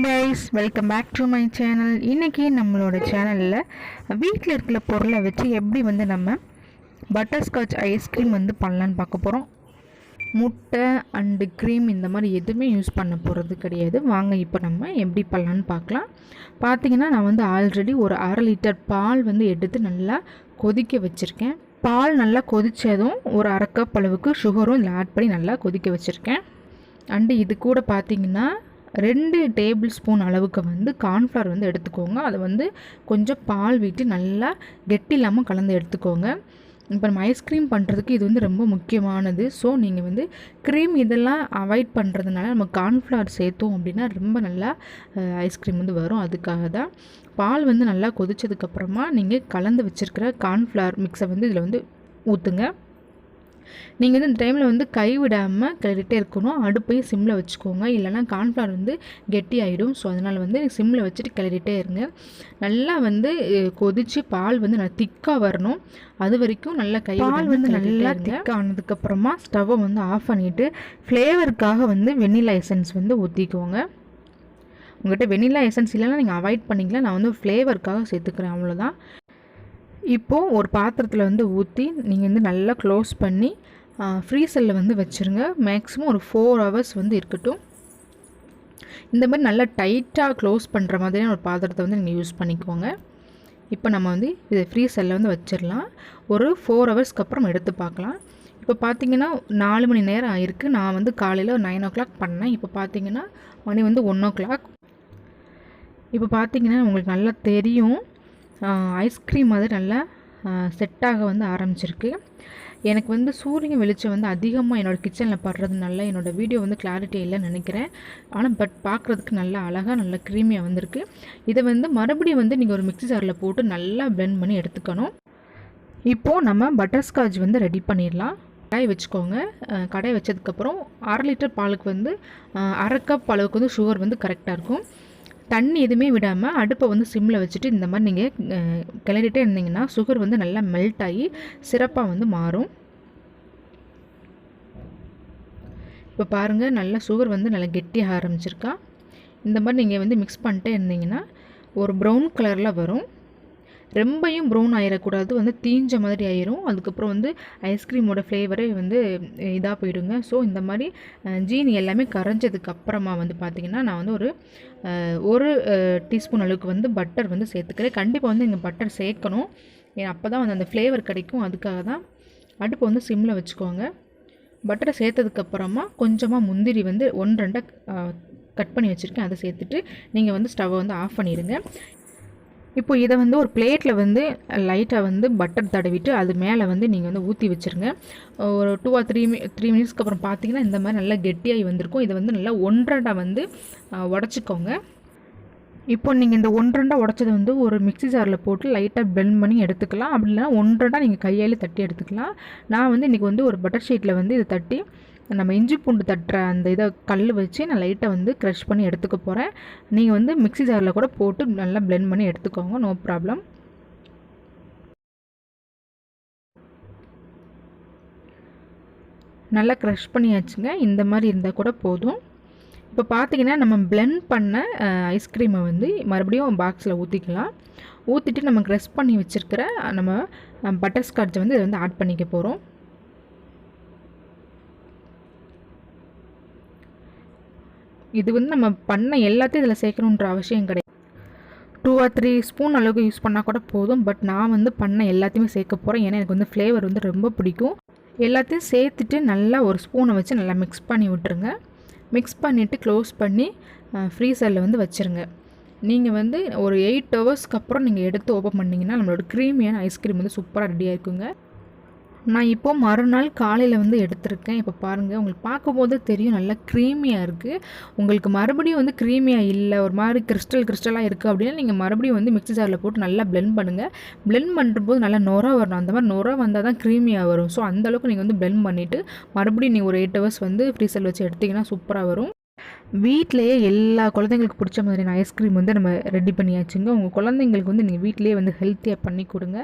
Guys, welcome back to my channel. இன்றைக்கி நம்மளோட சேனலில் வீட்டில் இருக்கிற பொருளை வச்சு எப்படி நம்ம பட்டர்ஸ்காட்ச் ஐஸ்கிரீம் பண்ணலான்னு பார்க்க போகிறோம். முட்டை அண்டு க்ரீம் இந்த மாதிரி எதுவுமே யூஸ் பண்ண போகிறது கிடையாது. வாங்க இப்போ நம்ம எப்படி பண்ணலான்னு பார்க்கலாம். பார்த்திங்கன்னா நான் ஆல்ரெடி ஒரு 1/2 லிட்டர் பால் எடுத்து நல்லா கொதிக்க வச்சுருக்கேன். பால் நல்லா கொதித்ததும் ஒரு 1/2 கப் அளவுக்கு சுகரும் இதில் ஆட் பண்ணி நல்லா கொதிக்க வச்சுருக்கேன். அண்டு இது கூட பார்த்திங்கன்னா 2 டேபிள் ஸ்பூன் அளவுக்கு கார்ன்ஃப்ளவர் எடுத்துக்கோங்க. அதை கொஞ்சம் பால் விட்டு நல்லா கெட்டி இல்லாமல் கலந்து எடுத்துக்கோங்க. இப்போ நம்ம ஐஸ்கிரீம் பண்ணுறதுக்கு இது ரொம்ப முக்கியமானது. ஸோ நீங்கள் க்ரீம் இதெல்லாம் அவாய்ட் பண்ணுறதுனால நம்ம கார்ன்ஃப்ளவர் சேர்த்தோம் அப்படின்னா ரொம்ப நல்லா ஐஸ்கிரீம் வரும். அதுக்காக தான் பால் நல்லா கொதித்ததுக்கப்புறமா நீங்கள் கலந்து வச்சுருக்கிற கார்ன்ஃப்ளவர் மிக்ஸை இதில் ஊற்றுங்க. நீங்கள் இந்த டைமில் கை விடாமல் கிளறிட்டே இருக்கணும். அடுப்பையும் சிம்மில் வச்சுக்கோங்க, இல்லைனா கார்ன்ஃப்ளவர் கெட்டி ஆகிடும். ஸோ அதனால் சிம்மில் வச்சுட்டு கிளறிட்டே இருங்க. நல்லா கொதித்து பால் நல்லா திக்காக வரணும். அது வரைக்கும் நல்லா பால் நல்லா திக்காக ஆனதுக்கப்புறமா ஸ்டவ்வை ஆஃப் பண்ணிவிட்டு ஃப்ளேவருக்காக வெண்ணிலா எசன்ஸ் ஊற்றிக்கோங்க. உங்கள்கிட்ட வெண்ணிலா எசன்ஸ் இல்லைன்னா நீங்கள் அவாய்ட் பண்ணிக்கலாம். நான் ஃப்ளேவருக்காக சேர்த்துக்கிறேன், அவ்வளோதான். இப்போது ஒரு பாத்திரத்தில் ஊற்றி நீங்கள் நல்லா க்ளோஸ் பண்ணி ஃப்ரீசரில் வச்சுருங்க. மேக்ஸிமம் ஒரு 4 ஹவர்ஸ் இருக்கட்டும். இந்த மாதிரி நல்லா டைட்டாக க்ளோஸ் பண்ணுற மாதிரியான ஒரு பாத்திரத்தை நீங்கள் யூஸ் பண்ணிக்கோங்க. இப்போ நம்ம இதை ஃப்ரீசரில் வச்சிடலாம். ஒரு 4 ஹவர்ஸ்க்கு அப்புறம் எடுத்து பார்க்கலாம். இப்போ பார்த்திங்கன்னா 4 மணி நேரம் ஆயிருக்கு. நான் காலையில் ஒரு 9 o'clock பண்ணேன். இப்போ பார்த்திங்கன்னா மணி 1 o'clock. இப்போ பார்த்திங்கன்னா உங்களுக்கு நல்லா தெரியும், ஐஸ்கிரீம் நல்லா செட்டாக ஆரம்பிச்சிருக்கு. எனக்கு சூரியன் வெளிச்சம் அதிகமாக என்னோடய கிச்சனில் படுறதுனால என்னோடய வீடியோ கிளாரிட்டி இல்லைன்னு நினைக்கிறேன். ஆனால் பார்க்குறதுக்கு நல்லா அழகாக நல்லா க்ரீமியாக வந்திருக்கு. இதை மறுபடியும் நீங்கள் ஒரு மிக்ஸி ஜாரில் போட்டு நல்லா பிளெண்ட் பண்ணி எடுத்துக்கணும். இப்போது நம்ம பட்டர்ஸ்காட்ச் ரெடி பண்ணிடலாம். கடாய் வச்சுக்கோங்க. கடாய் வச்சதுக்கப்புறம் 1/2 லிட்டர் பாலுக்கு 1/2 கப் அளவுக்கு சுகர் கரெக்டாக இருக்கும். தண்ணி எதுவுமே விடாமல் அடுப்பை சிம்மில் வச்சுட்டு இந்த மாதிரி நீங்கள் கிளறிட்டே இருந்தீங்கன்னா சுகர் நல்லா மெல்ட் ஆகி சிறப்பாக மாறும். இப்போ பாருங்கள், நல்லா சுகர் நல்லா கெட்டியாக ஆரம்பிச்சிருக்கா. இந்த மாதிரி நீங்கள் மிக்ஸ் பண்ணிட்டே இருந்தீங்கன்னா ஒரு ப்ரௌன் கலரில் வரும். ரொம்பையும் ப்ரௌன் ஆகிடக்கூடாது, தீஞ்ச மாதிரி ஆயிரும். அதுக்கப்புறம் ஐஸ்கிரீமோட ஃப்ளேவரே இதாக போயிடுங்க. ஸோ இந்த மாதிரி ஜீனி எல்லாமே கரைஞ்சதுக்கப்புறமா பார்த்திங்கன்னா நான் ஒரு டீஸ்பூன் அளவுக்கு பட்டர் சேர்த்துக்கிறேன். கண்டிப்பாக இங்கே பட்டர் சேர்க்கணும், அப்போ தான் அந்த ஃப்ளேவர் கிடைக்கும். அதுக்காக தான் அடுப்பை சிம்மில் வச்சுக்கோங்க. பட்டரை சேர்த்ததுக்கப்புறமா கொஞ்சமாக முந்திரி 1-2 கட் பண்ணி வச்சுருக்கேன், அதை சேர்த்துட்டு நீங்கள் ஸ்டவ்வை ஆஃப் பண்ணிடுங்க. இப்போ இதை ஒரு பிளேட்டில் லைட்டாக பட்டர் தடவிட்டு அது மேலே நீங்கள் ஊற்றி வச்சுருங்க. ஒரு 2 or 3 மினிட்ஸ்க்கு அப்புறம் பார்த்தீங்கன்னா இந்த மாதிரி நல்லா கெட்டியாகி வந்திருக்கும். இதை நல்லா 1/2 உடச்சிக்கோங்க. இப்போ நீங்கள் இந்த 1/2 உடச்சது ஒரு மிக்ஸி ஜாரில் போட்டு லைட்டாக பிளெண்ட் பண்ணி எடுத்துக்கலாம். அப்படி இல்லைனா 1/2 நீங்கள் கையால் தட்டி எடுத்துக்கலாம். நான் இன்றைக்கி ஒரு பட்டர் ஷீட்டில் இதை தட்டி நம்ம இஞ்சி பூண்டு தட்டுற அந்த இதை கல் வச்சு நான் லைட்டாக க்ரஷ் பண்ணி எடுத்துக்க போகிறேன். நீங்கள் மிக்ஸி ஜாரில் கூட போட்டு நல்லா பிளெண்ட் பண்ணி எடுத்துக்கோங்க, நோ ப்ராப்ளம். நல்லா க்ரஷ் பண்ணியாச்சுங்க. இந்த மாதிரி இருந்தால் கூட போதும். இப்போ பார்த்திங்கன்னா நம்ம பிளெண்ட் பண்ண ஐஸ்கிரீமை மறுபடியும் பாக்ஸில் ஊற்றிக்கலாம். ஊற்றிட்டு நம்ம க்ரஷ் பண்ணி வச்சுருக்கிற நம்ம பட்டர்ஸ்காட்சை இதை ஆட் பண்ணிக்க போகிறோம். இது நம்ம பண்ண எல்லாத்தையும் இதில் சேர்க்கணுன்ற அவசியம் கிடையாது. 2 or 3 ஸ்பூன் அளவுக்கு யூஸ் பண்ணால் கூட போதும். பட் நான் பண்ண எல்லாத்தையுமே சேர்க்க போகிறேன். ஏன்னா எனக்கு ஃப்ளேவர் ரொம்ப பிடிக்கும். எல்லாத்தையும் சேர்த்துட்டு நல்லா ஒரு ஸ்பூனை வச்சு நல்லா மிக்ஸ் பண்ணி விட்டுருங்க. மிக்ஸ் பண்ணிவிட்டு க்ளோஸ் பண்ணி ஃப்ரீசரில் வச்சுருங்க. நீங்கள் ஒரு 8 ஹவர்ஸ்க்கு அப்புறம் நீங்கள் எடுத்து ஓப்பன் பண்ணிங்கன்னா நம்மளோட க்ரீமியான ஐஸ்கிரீம் சூப்பராக ரெடியாக இருக்குங்க. நான் இப்போது மறுநாள் காலையில் எடுத்திருக்கேன். இப்போ பாருங்கள், உங்களுக்கு பார்க்கும்போது தெரியும் நல்லா க்ரீமியாக இருக்குது. உங்களுக்கு மறுபடியும் க்ரீமியாக இல்லை, ஒரு மாதிரி கிறிஸ்டலாக இருக்குது அப்படின்னா நீங்கள் மறுபடியும் மிக்ஸி ஜாரில் போட்டு நல்லா பிளெண்ட் பண்ணுங்கள். பிளெண்ட் பண்ணும்போது நல்லா நுர வரணும். அந்த மாதிரி நுர வந்தால் தான் க்ரீமியாக வரும். ஸோ அந்தளவுக்கு நீங்கள் பிளெண்ட் பண்ணிவிட்டு மறுபடியும் நீங்கள் ஒரு 8 ஹவர்ஸ் ஃப்ரீசரில் வச்சு எடுத்திங்கன்னா சூப்பராக வரும். வீட்டிலையே எல்லா குழந்தைங்களுக்கு பிடிச்ச மாதிரியான ஐஸ்கிரீம் நம்ம ரெடி பண்ணியாச்சுங்க. உங்கள் குழந்தைங்களுக்கு நீங்கள் வீட்டிலேயே ஹெல்த்தியாக பண்ணி கொடுங்க.